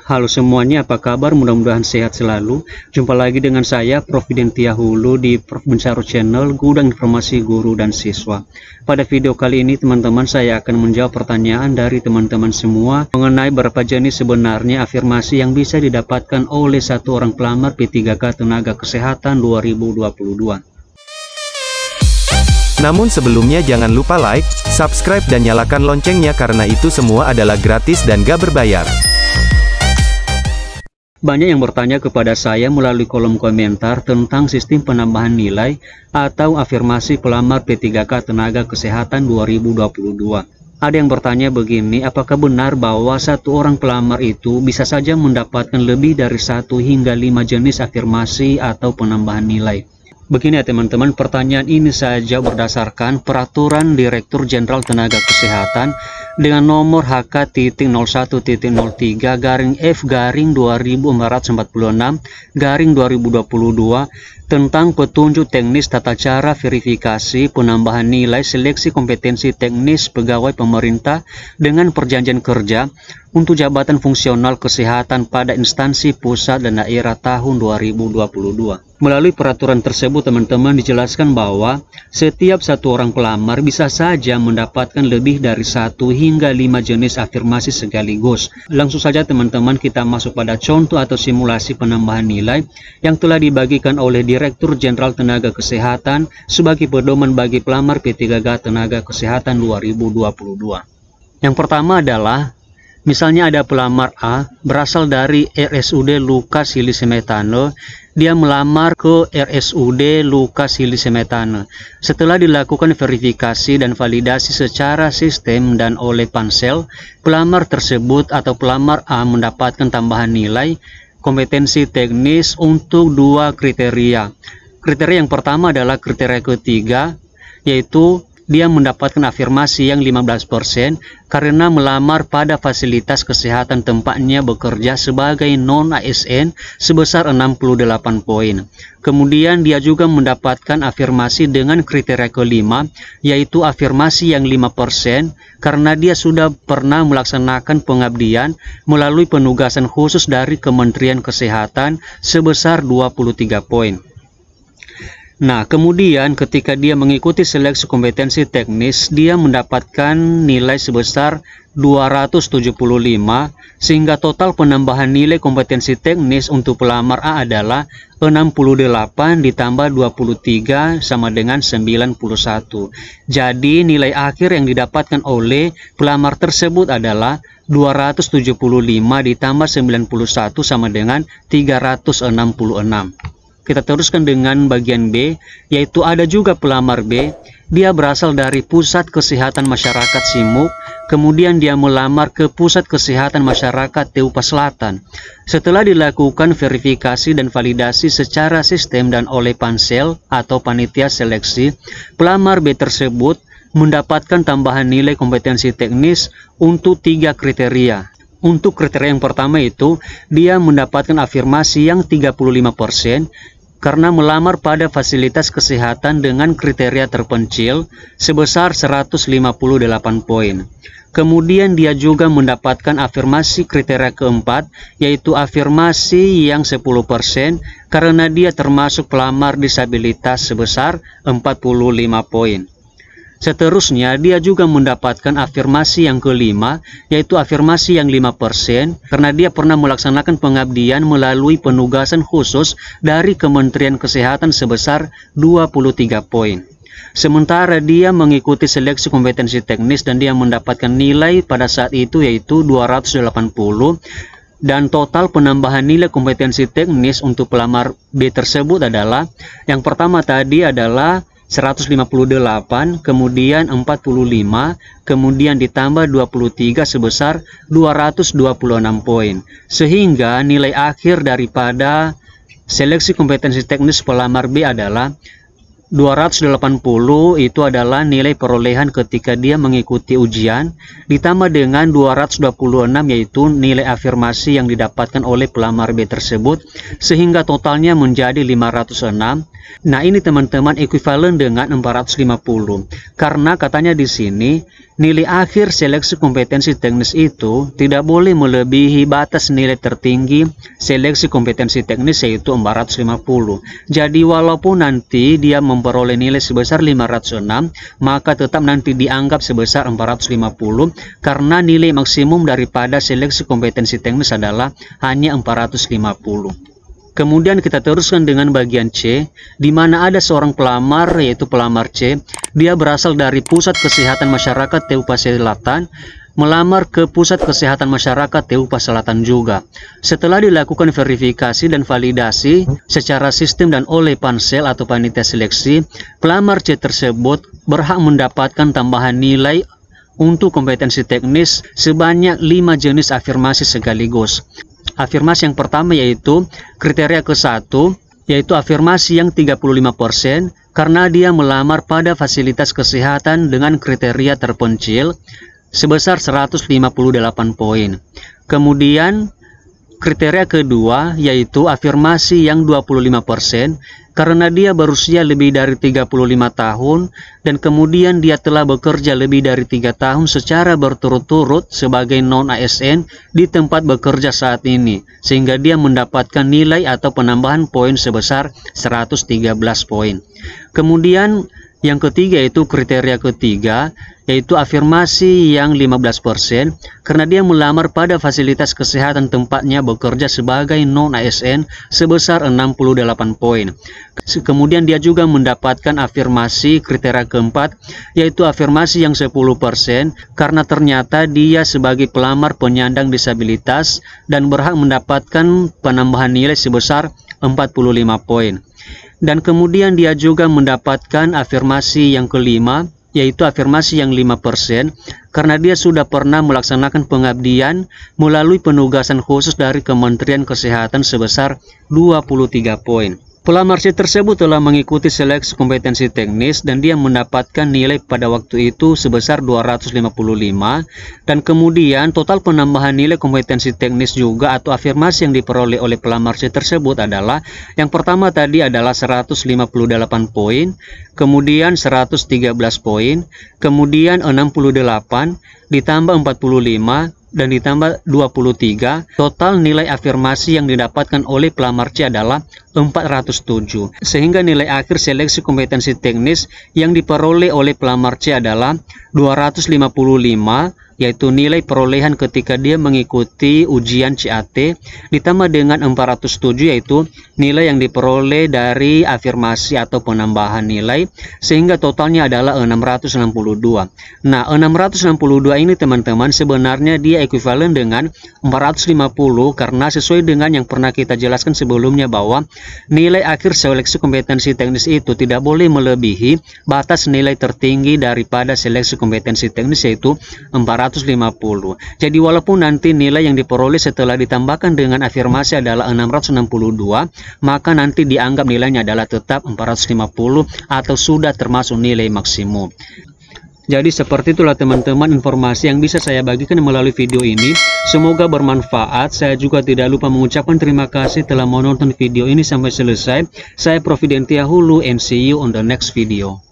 Halo semuanya, apa kabar? Mudah-mudahan sehat selalu. Jumpa lagi dengan saya, Prof. Widentia Hulu di Prof. Bensaro Channel, Gudang Informasi Guru dan Siswa. Pada video kali ini, teman-teman, saya akan menjawab pertanyaan dari teman-teman semua mengenai berapa jenis sebenarnya afirmasi yang bisa didapatkan oleh satu orang pelamar P3K Tenaga Kesehatan 2022. Namun sebelumnya jangan lupa like, subscribe dan nyalakan loncengnya karena itu semua adalah gratis dan gak berbayar. Banyak yang bertanya kepada saya melalui kolom komentar tentang sistem penambahan nilai atau afirmasi pelamar P3K Tenaga Kesehatan 2022. Ada yang bertanya begini, apakah benar bahwa satu orang pelamar itu bisa saja mendapatkan lebih dari 1 hingga 5 jenis afirmasi atau penambahan nilai? Begini ya teman-teman, pertanyaan ini saja berdasarkan Peraturan Direktur Jenderal Tenaga Kesehatan dengan nomor HK-01.01.3/F/2446/2022 tentang petunjuk teknis tata cara verifikasi penambahan nilai seleksi kompetensi teknis pegawai pemerintah dengan perjanjian kerja untuk jabatan fungsional kesehatan pada instansi pusat dan daerah tahun 2022. Melalui peraturan tersebut, teman-teman, dijelaskan bahwa setiap satu orang pelamar bisa saja mendapatkan lebih dari 1 hingga 5 jenis afirmasi sekaligus. Langsung saja teman-teman kita masuk pada contoh atau simulasi penambahan nilai yang telah dibagikan oleh Direktur Jenderal Tenaga Kesehatan sebagai pedoman bagi pelamar P3K Tenaga Kesehatan 2022. Yang pertama adalah, misalnya ada pelamar A berasal dari RSUD Lukas Hili Semetane, dia melamar ke RSUD Lukas Hili Semetane. Setelah dilakukan verifikasi dan validasi secara sistem dan oleh pansel, pelamar tersebut atau pelamar A mendapatkan tambahan nilai kompetensi teknis untuk 2 kriteria. Kriteria yang pertama adalah kriteria ketiga, yaitu dia mendapatkan afirmasi yang 15% karena melamar pada fasilitas kesehatan tempatnya bekerja sebagai non-ASN sebesar 68 poin. Kemudian dia juga mendapatkan afirmasi dengan kriteria kelima, yaitu afirmasi yang 5% karena dia sudah pernah melaksanakan pengabdian melalui penugasan khusus dari Kementerian Kesehatan sebesar 23 poin. Nah, kemudian ketika dia mengikuti seleksi kompetensi teknis, dia mendapatkan nilai sebesar 275, sehingga total penambahan nilai kompetensi teknis untuk pelamar A adalah 68 ditambah 23 sama dengan 91. Jadi nilai akhir yang didapatkan oleh pelamar tersebut adalah 275 ditambah 91 sama dengan 366. Kita teruskan dengan bagian B, yaitu ada juga pelamar B. Dia berasal dari Pusat Kesehatan Masyarakat Simuk, kemudian dia melamar ke Pusat Kesehatan Masyarakat Teupa Selatan. Setelah dilakukan verifikasi dan validasi secara sistem dan oleh pansel atau panitia seleksi, pelamar B tersebut mendapatkan tambahan nilai kompetensi teknis untuk 3 kriteria. Untuk kriteria yang pertama itu, dia mendapatkan afirmasi yang 35% karena melamar pada fasilitas kesehatan dengan kriteria terpencil sebesar 158 poin. Kemudian dia juga mendapatkan afirmasi kriteria keempat, yaitu afirmasi yang 10% karena dia termasuk pelamar disabilitas sebesar 45 poin. Seterusnya, dia juga mendapatkan afirmasi yang kelima, yaitu afirmasi yang 5% karena dia pernah melaksanakan pengabdian melalui penugasan khusus dari Kementerian Kesehatan sebesar 23 poin. Sementara dia mengikuti seleksi kompetensi teknis dan dia mendapatkan nilai pada saat itu yaitu 280, dan total penambahan nilai kompetensi teknis untuk pelamar B tersebut adalah, yang pertama tadi adalah 158, kemudian 45, kemudian ditambah 23 sebesar 226 poin. Sehingga nilai akhir daripada seleksi kompetensi teknis pelamar B adalah 280, itu adalah nilai perolehan ketika dia mengikuti ujian, ditambah dengan 226 yaitu nilai afirmasi yang didapatkan oleh pelamar B tersebut, sehingga totalnya menjadi 506. Nah, ini teman-teman ekuivalen dengan 450. Karena katanya di sini nilai akhir seleksi kompetensi teknis itu tidak boleh melebihi batas nilai tertinggi seleksi kompetensi teknis, yaitu 450. Jadi walaupun nanti dia memperoleh nilai sebesar 506, maka tetap nanti dianggap sebesar 450 karena nilai maksimum daripada seleksi kompetensi teknis adalah hanya 450. Kemudian kita teruskan dengan bagian C, di mana ada seorang pelamar, yaitu pelamar C. Dia berasal dari Pusat Kesehatan Masyarakat Teupa Selatan, melamar ke Pusat Kesehatan Masyarakat Teupa Selatan juga. Setelah dilakukan verifikasi dan validasi secara sistem dan oleh pansel atau panitia seleksi, pelamar C tersebut berhak mendapatkan tambahan nilai untuk kompetensi teknis sebanyak 5 jenis afirmasi sekaligus. Afirmasi yang pertama yaitu kriteria ke-1, yaitu afirmasi yang 35% karena dia melamar pada fasilitas kesehatan dengan kriteria terpencil sebesar 158 poin. Kemudian kriteria kedua yaitu afirmasi yang 25% karena dia berusia lebih dari 35 tahun dan kemudian dia telah bekerja lebih dari 3 tahun secara berturut-turut sebagai non-ASN di tempat bekerja saat ini, sehingga dia mendapatkan nilai atau penambahan poin sebesar 113 poin. Kemudian yang ketiga yaitu kriteria ketiga, yaitu afirmasi yang 15% karena dia melamar pada fasilitas kesehatan tempatnya bekerja sebagai non-ASN sebesar 68 poin. Kemudian dia juga mendapatkan afirmasi kriteria keempat, yaitu afirmasi yang 10% karena ternyata dia sebagai pelamar penyandang disabilitas dan berhak mendapatkan penambahan nilai sebesar 45 poin. Dan kemudian dia juga mendapatkan afirmasi yang kelima, yaitu afirmasi yang 5% karena dia sudah pernah melaksanakan pengabdian melalui penugasan khusus dari Kementerian Kesehatan sebesar 23 poin. Pelamar C tersebut telah mengikuti seleksi kompetensi teknis dan dia mendapatkan nilai pada waktu itu sebesar 255, dan kemudian total penambahan nilai kompetensi teknis juga atau afirmasi yang diperoleh oleh pelamar C tersebut adalah yang pertama tadi adalah 158 poin, kemudian 113 poin, kemudian 68 ditambah 45 dan ditambah 23, total nilai afirmasi yang didapatkan oleh pelamar C adalah 407. Sehingga nilai akhir seleksi kompetensi teknis yang diperoleh oleh pelamar C adalah 255, yaitu nilai perolehan ketika dia mengikuti ujian CAT, ditambah dengan 407 yaitu nilai yang diperoleh dari afirmasi atau penambahan nilai, sehingga totalnya adalah 662. Nah, 662 ini teman-teman sebenarnya dia ekuivalen dengan 450 karena sesuai dengan yang pernah kita jelaskan sebelumnya bahwa nilai akhir seleksi kompetensi teknis itu tidak boleh melebihi batas nilai tertinggi daripada seleksi kompetensi teknis, yaitu 450. Jadi walaupun nanti nilai yang diperoleh setelah ditambahkan dengan afirmasi adalah 662, maka nanti dianggap nilainya adalah tetap 450 atau sudah termasuk nilai maksimum. Jadi seperti itulah teman-teman informasi yang bisa saya bagikan melalui video ini. Semoga bermanfaat. Saya juga tidak lupa mengucapkan terima kasih telah menonton video ini sampai selesai. Saya Prof. Dentia Hulu and see you on the next video.